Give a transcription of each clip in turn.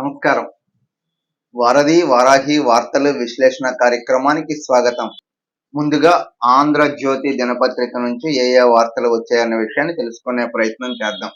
నమస్కారం. వారధి వారాహి వార్తలు విశ్లేషణ కార్యక్రమానికి స్వాగతం. ముందుగా ఆంధ్రజ్యోతి దినపత్రిక నుంచి ఏ వార్తలు వచ్చాయన్న విషయాన్ని తెలుసుకునే ప్రయత్నం చేద్దాం.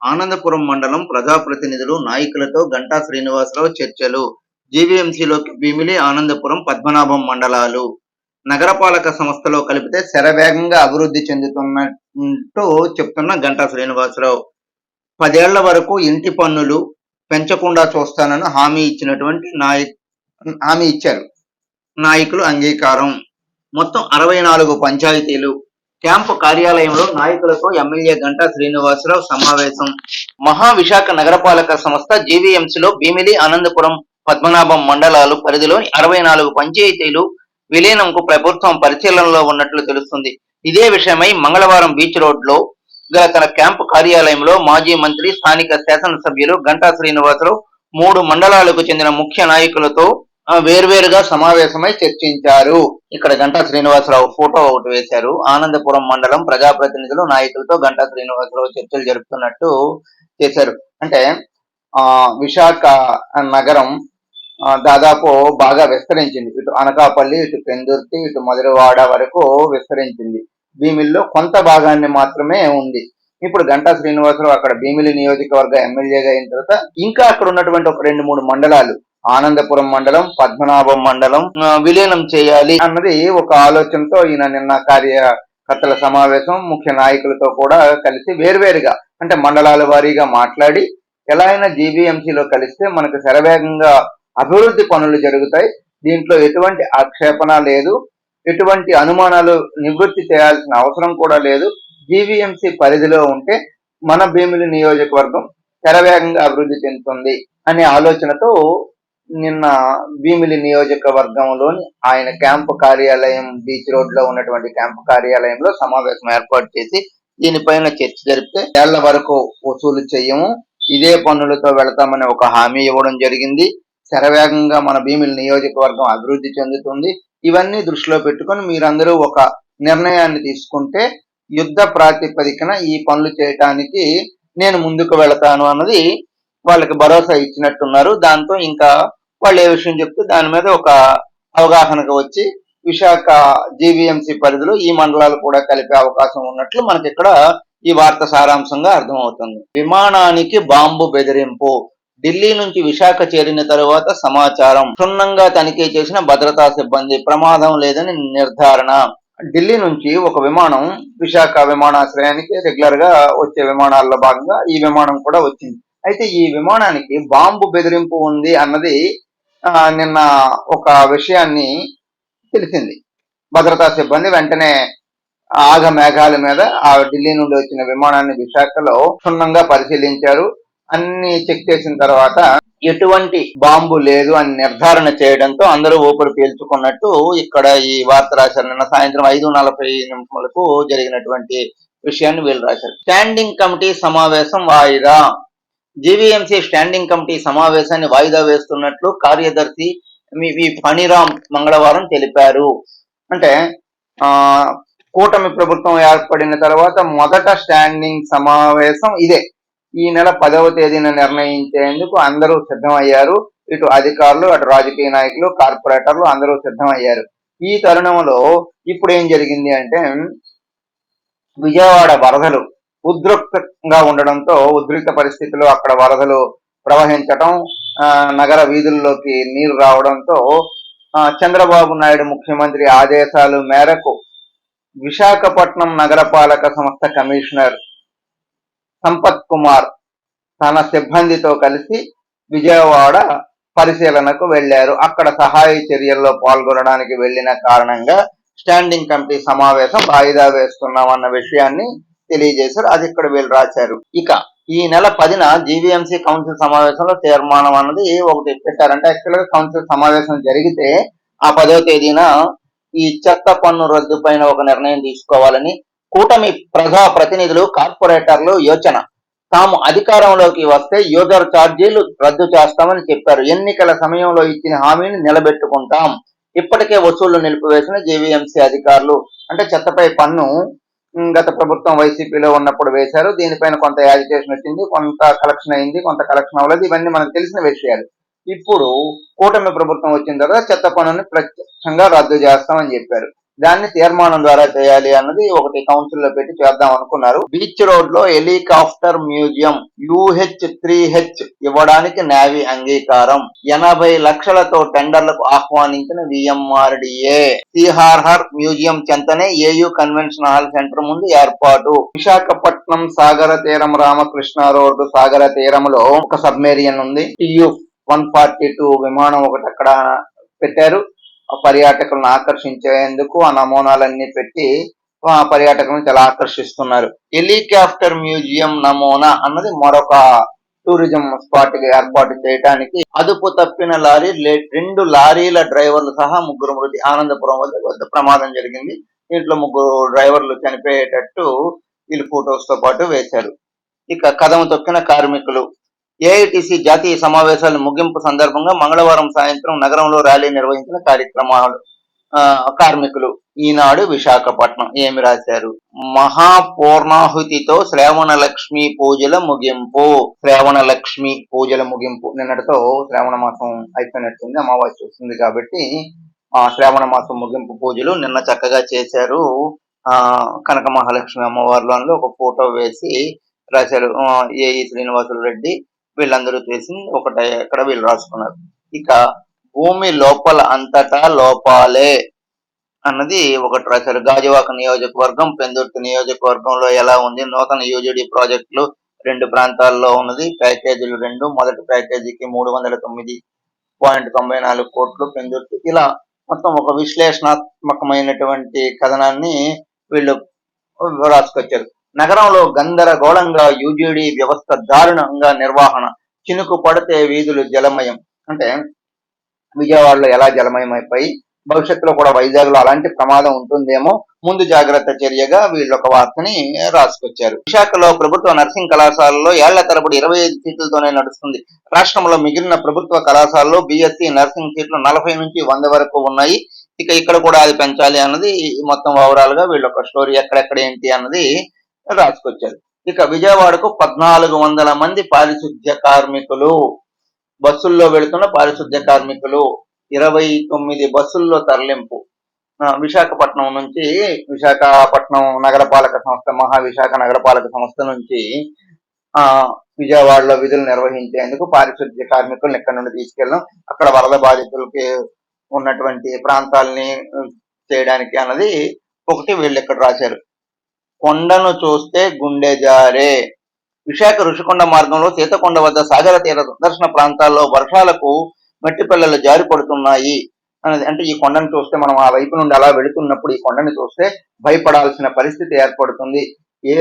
ఆనందపురం మండలం ప్రజాప్రతినిధులు నాయకులతో గంటా శ్రీనివాసరావు చర్చలు. జీవీఎంసీలోకి భీమిలి, ఆనందపురం, పద్మనాభం మండలాలు నగరపాలక సంస్థలో కలిపితే శరవేగంగా అభివృద్ధి చెందుతున్నట్టు చెప్తున్న గంటా శ్రీనివాసరావు 10 ఏళ్ల వరకు ఇంటి పన్నులు పెంచకుండా చూస్తానని హామీ ఇచ్చారు. నాయకులు అంగీకారం. మొత్తం 64 పంచాయతీలు. క్యాంపు కార్యాలయంలో నాయకులతో ఎమ్మెల్యే గంటా శ్రీనివాసరావు సమావేశం. మహావిశాఖ నగరపాలక సంస్థ జీవీఎంసీలో భీమిలి, ఆనందపురం, పద్మనాభం మండలాలు పరిధిలోని 64 పంచాయతీలు విలీనంకు ప్రభుత్వం పరిశీలనలో ఉన్నట్లు తెలుస్తుంది. ఇదే విషయమై మంగళవారం బీచ్ రోడ్ లో గల తన క్యాంపు కార్యాలయంలో మాజీ మంత్రి, స్థానిక శాసనసభ్యులు గంటా శ్రీనివాసరావు 3 మండలాలకు చెందిన ముఖ్య నాయకులతో వేర్వేరుగా సమావేశమై చర్చించారు. ఇక్కడ గంటా శ్రీనివాసరావు ఫోటో ఒకటి వేశారు. ఆనందపురం మండలం ప్రజాప్రతినిధులు నాయకులతో గంటా శ్రీనివాసరావు చర్చలు జరుపుతున్నట్టు చేశారు. అంటే విశాఖ నగరం దాదాపు బాగా విస్తరించింది. ఇటు అనకాపల్లి, ఇటు పెందుర్తి, ఇటు మధురవాడ వరకు విస్తరించింది. భీమిలిలో కొంత భాగాన్ని మాత్రమే ఉంది. ఇప్పుడు గంటా శ్రీనివాసరావు అక్కడ భీమిలి నియోజకవర్గ ఎమ్మెల్యేగా అయిన తర్వాత ఇంకా అక్కడ ఉన్నటువంటి ఒక 2-3 మండలాలు, ఆనందపురం మండలం, పద్మనాభం మండలం విలీనం చేయాలి అన్నది ఒక ఆలోచనతో ఈయన నిన్న కార్యకర్తల సమావేశం ముఖ్య నాయకులతో కూడా కలిసి వేర్వేరుగా అంటే మండలాల వారీగా మాట్లాడి ఎలా అయినా జీబీఎంసీలో కలిస్తే మనకు శరవేగంగా అభివృద్ధి పనులు జరుగుతాయి, దీంట్లో ఎటువంటి ఆక్షేపణ లేదు, ఎటువంటి అనుమానాలు నివృత్తి చేయాల్సిన అవసరం కూడా లేదు, జీవీఎంసీ పరిధిలో ఉంటే మన భీమిలి నియోజకవర్గం శరవేగంగా అభివృద్ధి చెందుతుంది అనే ఆలోచనతో నిన్న భీమిలి నియోజకవర్గంలోని ఆయన క్యాంపు కార్యాలయం బీచ్ రోడ్ లో ఉన్నటువంటి క్యాంపు కార్యాలయంలో సమావేశం ఏర్పాటు చేసి దీనిపైన చర్చ జరిపితే ఏళ్ల వరకు వసూలు చేయము, ఇదే పన్నులతో వెళతామని ఒక హామీ ఇవ్వడం జరిగింది. శరవేగంగా మన భీమిలి నియోజకవర్గం అభివృద్ధి చెందుతుంది. ఇవన్నీ దృష్టిలో పెట్టుకొని మీరందరూ ఒక నిర్ణయాన్ని తీసుకుంటే యుద్ధ ప్రాతిపదికన ఈ పనులు చేయటానికి నేను ముందుకు వెళతాను అన్నది వాళ్ళకి భరోసా ఇచ్చినట్టున్నారు. దాంతో ఇంకా వాళ్ళు ఏ విషయం చెప్తే దాని మీద ఒక అవగాహనకు వచ్చి విశాఖ జీవీఎంసీ పరిధిలో ఈ మండలాలు కూడా కలిపే అవకాశం ఉన్నట్లు మనకి ఇక్కడ ఈ వార్త సారాంశంగా అర్థమవుతుంది. విమానానికి బాంబు బెదిరింపు. ఢిల్లీ నుంచి విశాఖ చేరిన తరువాత సమాచారం. క్షుణ్ణంగా తనిఖీ చేసిన భద్రతా సిబ్బంది. ప్రమాదం లేదని నిర్ధారణ. ఢిల్లీ నుంచి ఒక విమానం విశాఖ విమానాశ్రయానికి రెగ్యులర్ గా వచ్చే విమానాల్లో భాగంగా ఈ విమానం కూడా వచ్చింది. అయితే ఈ విమానానికి బాంబు బెదిరింపు ఉంది అన్నది నిన్న ఒక విషయాన్ని తెలిసింది. భద్రతా సిబ్బంది వెంటనే ఆగ మేఘాల మీద ఆ ఢిల్లీ నుండి వచ్చిన విమానాన్ని విశాఖలో క్షుణ్ణంగా పరిశీలించారు. అన్ని చెక్ చేసిన తర్వాత ఎటువంటి బాంబు లేదు అని నిర్ధారణ చేయడంతో అందరూ ఊపిరి పీల్చుకున్నట్టు ఇక్కడ ఈ వార్త రాశారు. నిన్న సాయంత్రం 5:40 జరిగినటువంటి విషయాన్ని వీళ్ళు రాశారు. స్టాండింగ్ కమిటీ సమావేశం వాయిదా. జీవీఎంసీ స్టాండింగ్ కమిటీ సమావేశాన్ని వాయిదా వేస్తున్నట్లు కార్యదర్శి ఫణిరామ్ మంగళవారం తెలిపారు. అంటే కూటమి ప్రభుత్వం ఏర్పడిన తర్వాత మొదట స్టాండింగ్ సమావేశం ఇదే. ఈ నెల 10వ తేదీన నిర్ణయించేందుకు అందరూ సిద్ధమయ్యారు. ఇటు అధికారులు, అటు రాజకీయ నాయకులు, కార్పొరేటర్లు అందరూ సిద్ధమయ్యారు. ఈ తరుణంలో ఇప్పుడు ఏం జరిగింది అంటే విజయవాడ వరదలు ఉద్రిక్తంగా ఉండడంతో ఉద్రిక్త పరిస్థితుల్లో అక్కడ వరదలు ప్రవహించటం, నగర వీధుల్లోకి నీరు రావడంతో చంద్రబాబు నాయుడు ముఖ్యమంత్రి ఆదేశాల మేరకు విశాఖపట్నం నగరపాలక సంస్థ కమిషనర్ సంపత్ కుమార్ తన సిబ్బందితో కలిసి విజయవాడ పరిశీలనకు వెళ్లారు. అక్కడ సహాయ చర్యల్లో పాల్గొనడానికి వెళ్లిన కారణంగా స్టాండింగ్ కమిటీ సమావేశం వాయిదా వేస్తున్నామన్న విషయాన్ని తెలియజేశారు. అది ఇక్కడ వీళ్ళు రాశారు. ఇక ఈ నెల 10న జీవీఎంసీ కౌన్సిల్ సమావేశంలో తీర్మానం అన్నది ఒకటి పెట్టారంటే యాక్చువల్ గా కౌన్సిల్ సమావేశం జరిగితే ఆ 10వ తేదీన ఈ చెత్త పన్ను రద్దు పైన ఒక నిర్ణయం తీసుకోవాలని కూటమి ప్రజా ప్రతినిధులు, కార్పొరేటర్లు యోచన. తాము అధికారంలోకి వస్తే యూజర్ ఛార్జీలు రద్దు చేస్తామని చెప్పారు. ఎన్నికల సమయంలో ఇచ్చిన హామీని నిలబెట్టుకుంటాం. ఇప్పటికే వసూళ్లు నిలిపివేసిన జీవీఎంసీ అధికారులు. అంటే చెత్తపై పన్ను గత ప్రభుత్వం వైసీపీలో ఉన్నప్పుడు వేశారు. దీనిపైన కొంత యాజిటేషన్ వచ్చింది, కొంత కలెక్షన్ అయింది, కొంత కలెక్షన్ అవ్వలేదు. ఇవన్నీ మనకు తెలిసిన విషయాలు. ఇప్పుడు కూటమి ప్రభుత్వం వచ్చిన తర్వాత చెత్త పన్నుని ప్రత్యక్షంగా రద్దు చేస్తామని చెప్పారు. దాన్ని తీర్మానం ద్వారా చేయాలి అన్నది ఒకటి కౌన్సిల్ లో పెట్టి చేద్దాం అనుకున్నారు. బీచ్ రోడ్ లో హెలికాప్టర్ మ్యూజియం UH-3H ఇవ్వడానికి నేవీ అంగీకారం. 80 లక్షలతో టెండర్లకు ఆహ్వానించిన VMRDA. సిఆర్ఆర్ మ్యూజియం చెంతనే AU కన్వెన్షన్ హాల్ సెంటర్ ముందు ఏర్పాటు. విశాఖపట్నం సాగర తీరం రామకృష్ణ రోడ్డు సాగర తీరంలో ఒక సబ్మెరియన్ ఉంది. TU-142 విమానం ఒకటి అక్కడ పెట్టారు. పర్యాటకులను ఆకర్షించేందుకు ఆ నమూనాలన్నీ పెట్టి పర్యాటకులను చాలా ఆకర్షిస్తున్నారు. హెలికాప్టర్ మ్యూజియం నమూనా అన్నది మరొక టూరిజం స్పాట్ గా ఏర్పాటు చేయడానికి అదుపు తప్పిన లారీ 2 లారీల డ్రైవర్లు సహా 3 మృతి. ఆనందపురం వద్ద ప్రమాదం జరిగింది. దీంట్లో 3 డ్రైవర్లు చనిపోయేటట్టు వీళ్ళు ఫోటోస్ తో పాటు వేశారు. ఇక కదము తొక్కిన కార్మికులు. ఏఐటిసి జాతీయ సమావేశాల ముగింపు సందర్భంగా మంగళవారం సాయంత్రం నగరంలో ర్యాలీ నిర్వహించిన కార్యక్రమాలు. కార్మికులు. ఈనాడు విశాఖపట్నం ఏమి రాశారు? మహాపూర్ణాహుతితో శ్రావణ లక్ష్మి పూజల ముగింపు. శ్రావణ లక్ష్మి పూజల ముగింపు. నిన్నటితో శ్రావణ మాసం అయిపోయినట్టుంది, అమావాస్య వస్తుంది కాబట్టి శ్రావణ మాసం ముగింపు పూజలు నిన్న చక్కగా చేశారు. కనక మహాలక్ష్మి అమ్మవారిలో ఒక ఫోటో వేసి రాశారు. ఏఈ శ్రీనివాసులు రెడ్డి వీళ్ళందరూ చేసి ఒకటే ఎక్కడ వీళ్ళు రాసుకున్నారు. ఇక భూమి లోపల అంతటా లోపాలే అన్నది ఒకటి రాశారు. గాజువాక నియోజకవర్గం, పెందుర్తి నియోజకవర్గంలో ఎలా ఉంది? నూతన యూజీడీ ప్రాజెక్టులు 2 ప్రాంతాల్లో ఉన్నది. ప్యాకేజీలు 2. మొదటి ప్యాకేజీకి 309.94 కోట్లు పెందుర్తి. ఇలా మొత్తం ఒక విశ్లేషణాత్మకమైనటువంటి కథనాన్ని వీళ్ళు రాసుకొచ్చారు. నగరంలో గందరగోళంగా యూజీడీ వ్యవస్థ దారుణంగా నిర్వహణ. చినుకు పడితే వీధులు జలమయం. అంటే విజయవాడలో ఎలా జలమయం అయిపోయి భవిష్యత్తులో కూడా వైజాగ్ లో అలాంటి ప్రమాదం ఉంటుందేమో ముందు జాగ్రత్త చర్యగా వీళ్ళు ఒక వార్తని రాసుకొచ్చారు. విశాఖలో ప్రభుత్వ నర్సింగ్ కళాశాలలో ఏళ్ల తరబడి 25 సీట్లతోనే నడుస్తుంది. రాష్ట్రంలో మిగిలిన ప్రభుత్వ కళాశాలలో BSc నర్సింగ్ సీట్లు 40 నుంచి 100 వరకు ఉన్నాయి. ఇక ఇక్కడ కూడా అది పెంచాలి అన్నది మొత్తం ఓవరాల్ గా వీళ్ళు ఒక స్టోరీ ఎక్కడెక్కడ ఏంటి అన్నది రాసుకొచ్చారు. ఇక విజయవాడకు 1400 మంది పారిశుద్ధ్య కార్మికులు. బస్సుల్లో వెళుతున్న పారిశుద్ధ్య కార్మికులు 29 బస్సుల్లో తరలింపు. విశాఖపట్నం నుంచి విశాఖపట్నం నగరపాలక సంస్థ, మహావిశాఖ నగరపాలక సంస్థ నుంచి విజయవాడలో విధులు నిర్వహించేందుకు పారిశుద్ధ్య కార్మికులను ఇక్కడ నుండి తీసుకెళ్ళడం, అక్కడ వరద బాధితులకి ఉన్నటువంటి ప్రాంతాలని చేయడానికి అన్నది ఒకటి వీళ్ళు ఇక్కడ రాశారు. కొండను చూస్తే గుండె జారే. విశాఖ ఋషికొండ మార్గంలో సీతకొండ వద్ద సాగర తీర దర్శన ప్రాంతాల్లో వర్షాలకు మట్టి పిల్లలు జారి పడుతున్నాయి అనేది. అంటే ఈ కొండను చూస్తే మనం ఆ వైపు నుండి అలా వెళుతున్నప్పుడు ఈ కొండని చూస్తే భయపడాల్సిన పరిస్థితి ఏర్పడుతుంది. ఏ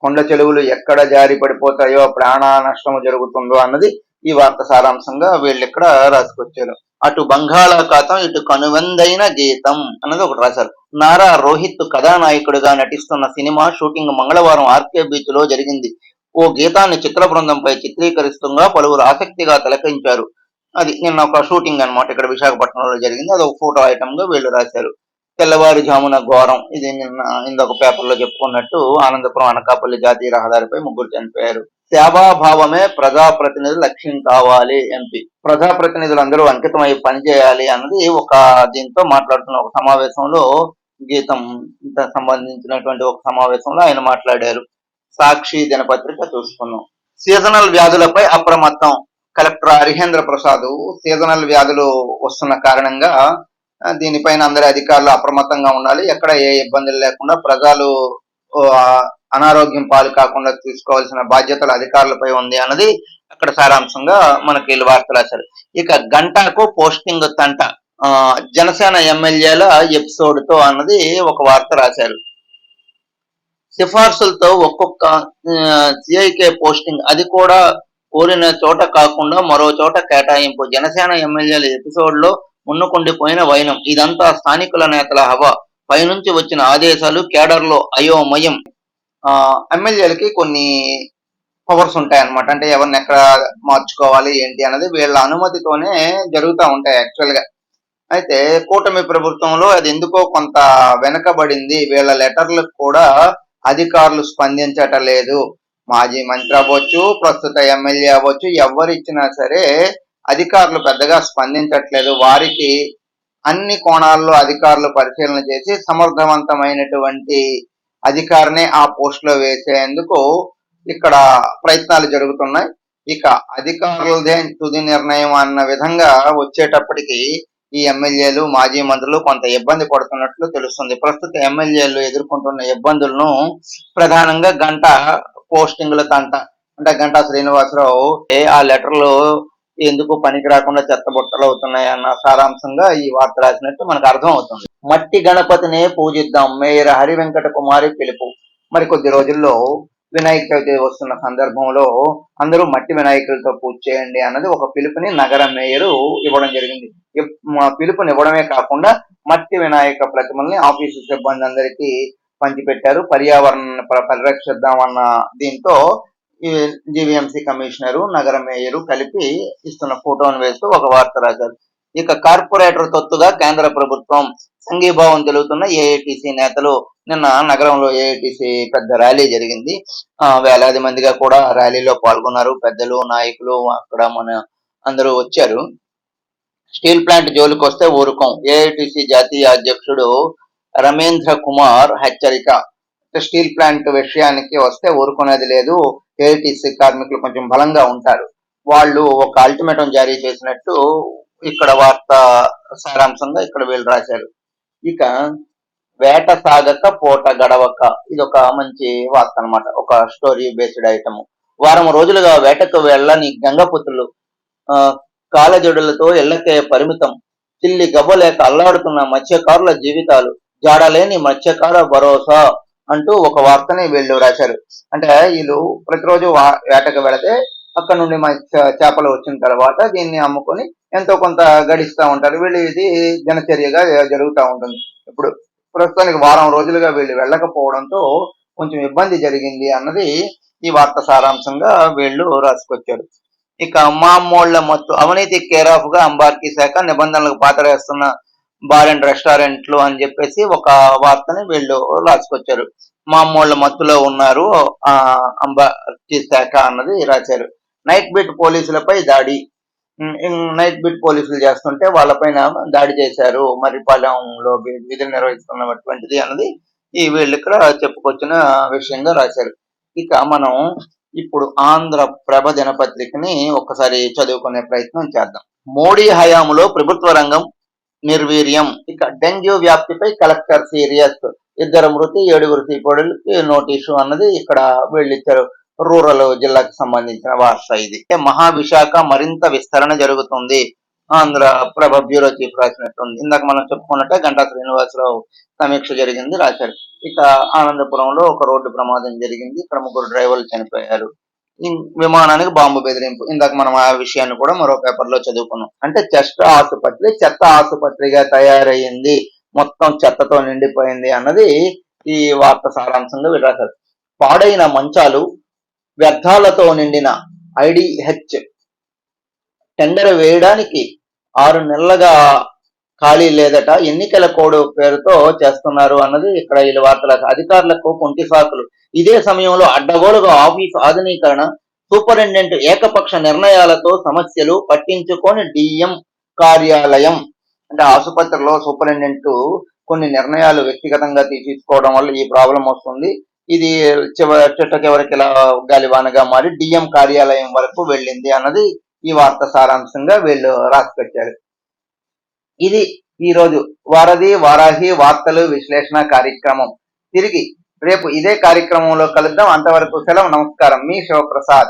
కొండ చెరువులు ఎక్కడ జారి పడిపోతాయో ప్రాణ నష్టం జరుగుతుందో అన్నది ఈ వార్త సారాంశంగా వీళ్ళు ఇక్కడ రాసుకొచ్చారు. అటు బంగాళాఖాతం ఇటు కనువెందైన గీతం అన్నది ఒకటి రాశారు. నారా రోహిత్ కథానాయకుడిగా నటిస్తున్న సినిమా షూటింగ్ మంగళవారం ఆర్కే బీచ్ లో జరిగింది. ఓ గీతాన్ని చిత్ర బృందంపై చిత్రీకరిస్తుండగా పలువురు ఆసక్తిగా తిలకించారు. అది నిన్న ఒక షూటింగ్ అన్నమాట, ఇక్కడ విశాఖపట్నంలో జరిగింది. అది ఒక ఫోటో ఐటమ్ గా వీళ్ళు రాశారు. తెల్లవారుజామున ఘోరం. ఇది నిన్న ఇంకొక పేపర్ లో చెప్పుకున్నట్టు ఆనందపురం అనకాపల్లి జాతీయ రహదారిపై 3 చనిపోయారు. సేవాభావమే ప్రజాప్రతినిధి లక్ష్యం కావాలి. ఎంపీ ప్రజాప్రతినిధులు అందరూ అంకితమై పనిచేయాలి అన్నది ఒక దీంతో మాట్లాడుతున్న ఒక సమావేశంలో గీతం సంబంధించినటువంటి ఒక సమావేశంలో ఆయన మాట్లాడారు. సాక్షి దినపత్రిక చూసుకున్నాం. సీజనల్ వ్యాధులపై అప్రమత్తం. కలెక్టర్ హరిహేంద్ర ప్రసాద్ సీజనల్ వ్యాధులు వస్తున్న కారణంగా దీనిపైన అందరి అధికారులు అప్రమత్తంగా ఉండాలి. ఎక్కడ ఏ ఇబ్బందులు లేకుండా ప్రజలు అనారోగ్యం పాలు కాకుండా తీసుకోవాల్సిన బాధ్యతలు అధికారులపై ఉంది అన్నది అక్కడ సారాంశంగా మనకి వీళ్ళు వార్తలు రాశారు. ఇక గంటకు పోస్టింగ్ తంట. జనసేన ఎమ్మెల్యేల ఎపిసోడ్ తో అన్నది ఒక వార్త రాశారు. సిఫార్సులతో ఒక్కొక్క సిఐకే పోస్టింగ్, అది కూడా కోరిన చోట కాకుండా మరో చోట కేటాయింపు. జనసేన ఎమ్మెల్యేల ఎపిసోడ్ లో మున్నుకుండిపోయిన వైనం. ఇదంతా స్థానికుల నేతల హవా. పైనుంచి వచ్చిన ఆదేశాలు కేడర్లో అయోమయం. ఎమ్మెల్యేలకి కొన్ని పవర్స్ ఉంటాయన్నమాట. అంటే ఎవరిని ఎక్కడ మార్చుకోవాలి ఏంటి అన్నది వీళ్ళ అనుమతితోనే జరుగుతూ ఉంటాయి యాక్చువల్ గా. అయితే కూటమి ప్రభుత్వంలో అది ఎందుకో కొంత వెనకబడింది. వీళ్ళ లెటర్లకు కూడా అధికారులు స్పందించటం లేదు. మాజీ మంత్రి అవ్వచ్చు, ప్రస్తుత ఎమ్మెల్యే అవ్వచ్చు, ఎవరు ఇచ్చినా సరే అధికారులు పెద్దగా స్పందించట్లేదు. వారికి అన్ని కోణాల్లో అధికారులు పరిశీలన చేసి సమర్థవంతమైనటువంటి అధికారిని ఆ పోస్ట్ లో వేసేందుకు ఇక్కడ ప్రయత్నాలు జరుగుతున్నాయి. ఇక అధికారులదే తుది నిర్ణయం అన్న విధంగా వచ్చేటప్పటికి ఈ ఎమ్మెల్యేలు మాజీ మంత్రులు కొంత ఇబ్బంది పడుతున్నట్లు తెలుస్తుంది. ప్రస్తుత ఎమ్మెల్యేలు ఎదుర్కొంటున్న ఇబ్బందులను ప్రధానంగా పోస్టింగ్ల తంట. అంటే గంటా శ్రీనివాసరావు ఆ లెటర్లు ఎందుకు పనికి రాకుండా చెత్తబుట్టలు అవుతున్నాయి అన్న సారాంశంగా ఈ వార్త రాసినట్టు మనకు అర్థం అవుతుంది. మట్టి గణపతినే పూజిద్దాం, మేయర్ హరి వెంకట కుమారి పిలుపు. మరి కొద్ది రోజుల్లో వినాయక చవితి వస్తున్న సందర్భంలో అందరూ మట్టి వినాయకులతో పూజ చేయండి అన్నది ఒక పిలుపుని నగర మేయరు ఇవ్వడం జరిగింది. పిలుపుని ఇవ్వడమే కాకుండా మట్టి వినాయక ప్రతిమల్ని ఆఫీసు సిబ్బంది అందరికీ పంచిపెట్టారు. పర్యావరణాన్ని పరిరక్షిద్దామన్న దీంతో ఈ జీవీఎంసీ కమిషనరు, నగర మేయరు కలిపి ఇస్తున్న ఫోటోను వేస్తూ ఒక వార్త రాశారు. ఇక కార్పొరేటర్ తొత్తుగా కేంద్ర ప్రభుత్వం సంఘీభావం తెలుగుతున్న ఏఐటిసి నేతలు. నిన్న నగరంలో ఏఐటిసి పెద్ద ర్యాలీ జరిగింది. వేలాది మందిగా కూడా ర్యాలీలో పాల్గొన్నారు. పెద్దలు, నాయకులు అక్కడ మన అందరూ వచ్చారు. స్టీల్ ప్లాంట్ జోలికి వస్తే ఊరుకోం, ఏఐటిసి జాతీయ అధ్యక్షుడు రమేంద్ర కుమార్ హెచ్చరిక. స్టీల్ ప్లాంట్ విషయానికి వస్తే ఊరుకునేది లేదు. ఏఐటిసి కార్మికులు కొంచెం బలంగా ఉంటారు. వాళ్ళు ఒక అల్టిమేటం జారీ చేసినట్టు ఇక్కడ వార్త సారాంశంగా ఇక్కడ వీళ్ళు రాశారు. ఇక వేట సాగక పూట గడవక, ఇది ఒక మంచి వార్త అనమాట. ఒక స్టోరీ బేస్డ్ ఐటమ్. వారం రోజులుగా వేటకు వెళ్ళని గంగపుత్రులు కాలజడులతో ఇళ్లకే పరిమితం. చిల్లి గవ్వలేక అల్లాడుతున్న మత్స్యకారుల జీవితాలు, జాడలేని మత్స్యకార భరోసా అంటూ ఒక వార్తని వీళ్ళు రాశారు. అంటే వీళ్ళు ప్రతిరోజు వేటకు వెళితే అక్కడ నుండి చేపలు వచ్చిన తర్వాత దీన్ని అమ్ముకొని ఎంతో కొంత గడిస్తూ ఉంటారు. వీళ్ళు ఇది దినచర్యగా జరుగుతూ ఉంటుంది. ఇప్పుడు ప్రస్తుతానికి వారం రోజులుగా వీళ్ళు వెళ్ళకపోవడంతో కొంచెం ఇబ్బంది జరిగింది అన్నది ఈ వార్త సారాంశంగా వీళ్ళు రాసుకొచ్చారు. ఇక మామూళ్ల మత్తు అవినీతి కేర్ ఆఫ్ గా అంబార్కీ శాఖ నిబంధనలకు పాతరేస్తున్న బార్ అండ్ రెస్టారెంట్లు అని చెప్పేసి ఒక వార్తని వీళ్ళు రాసుకొచ్చారు. మామూళ్ల మత్తులో ఉన్నారు అంబార్కీ శాఖ అన్నది రాశారు. నైట్ బీట్ పోలీసులపై దాడి. నైట్ బీట్ పోలీసులు చేస్తుంటే వాళ్ళపైన దాడి చేశారు. మర్రిపాలెంలో విధులు నిర్వహిస్తున్నటువంటిది అన్నది ఈ వీళ్ళు ఇక్కడ చెప్పుకొచ్చిన విషయంగా రాశారు. ఇక మనం ఇప్పుడు ఆంధ్ర ప్రభ దినపత్రికని ఒక్కసారి చదువుకునే ప్రయత్నం చేద్దాం. మోడీ హయాంలో ప్రభుత్వ రంగం నిర్వీర్యం. ఇక డెంగ్యూ వ్యాప్తిపై కలెక్టర్ సీరియస్, 2 మృతి 7 సిపోడులకి నోటీసు అన్నది ఇక్కడ వీళ్ళు ఇచ్చారు. రూరల్ జిల్లాకు సంబంధించిన వార్త ఇది. మహావిశాఖ మరింత విస్తరణ జరుగుతుంది. ఆంధ్ర ప్రభ బ్యూరో చీఫ్ రాసినట్టుంది. ఇందాక మనం చెప్పుకున్నట్టే గంటా శ్రీనివాసరావు సమీక్ష జరిగింది రాశారు. ఇక ఆనందపురంలో ఒక రోడ్డు ప్రమాదం జరిగింది. ఇక్కడ 3 డ్రైవర్లు చనిపోయారు. విమానానికి బాంబు బెదిరింపు. ఇందాక మనం ఆ విషయాన్ని కూడా మరో పేపర్ లో చదువుకున్నాం. అంటే చెత్త ఆసుపత్రిగా తయారయ్యింది, మొత్తం చెత్తతో నిండిపోయింది అన్నది ఈ వార్త సారాంశంగా రాశారు. పాడైన మంచాలు, వ్యర్థాలతో నిండిన ఐడిహెచ్ టెండర్ వేయడానికి 6 నెలలుగా ఖాళీ లేదట. ఎన్నికల కోడ్ పేరుతో చేస్తున్నారు అన్నది ఇక్కడ ఈ వార్తల. అధికారులకు కుంటి సాకులు. ఇదే సమయంలో అడ్డగోలుగా ఆఫీసు ఆధునీకరణ, సూపరింటెండెంట్ ఏకపక్ష నిర్ణయాలతో సమస్యలు పట్టించుకొని డిఎం కార్యాలయం. అంటే ఆసుపత్రిలో సూపరింటెండెంట్ కొన్ని నిర్ణయాలు వ్యక్తిగతంగా తీసుకోవడం వల్ల ఈ ప్రాబ్లం వస్తుంది. ఇది చివరికి ఇలా గాలివానగా మారి డిఎం కార్యాలయం వరకు వెళ్ళింది అన్నది ఈ వార్త సారాంశంగా వీళ్ళు రాసిపెట్టారు. ఇది ఈరోజు వారాహి వార్తలు విశ్లేషణ కార్యక్రమం. తిరిగి రేపు ఇదే కార్యక్రమంలో కలుద్దాం. అంతవరకు సెలవు. నమస్కారం. మీ శివప్రసాద్.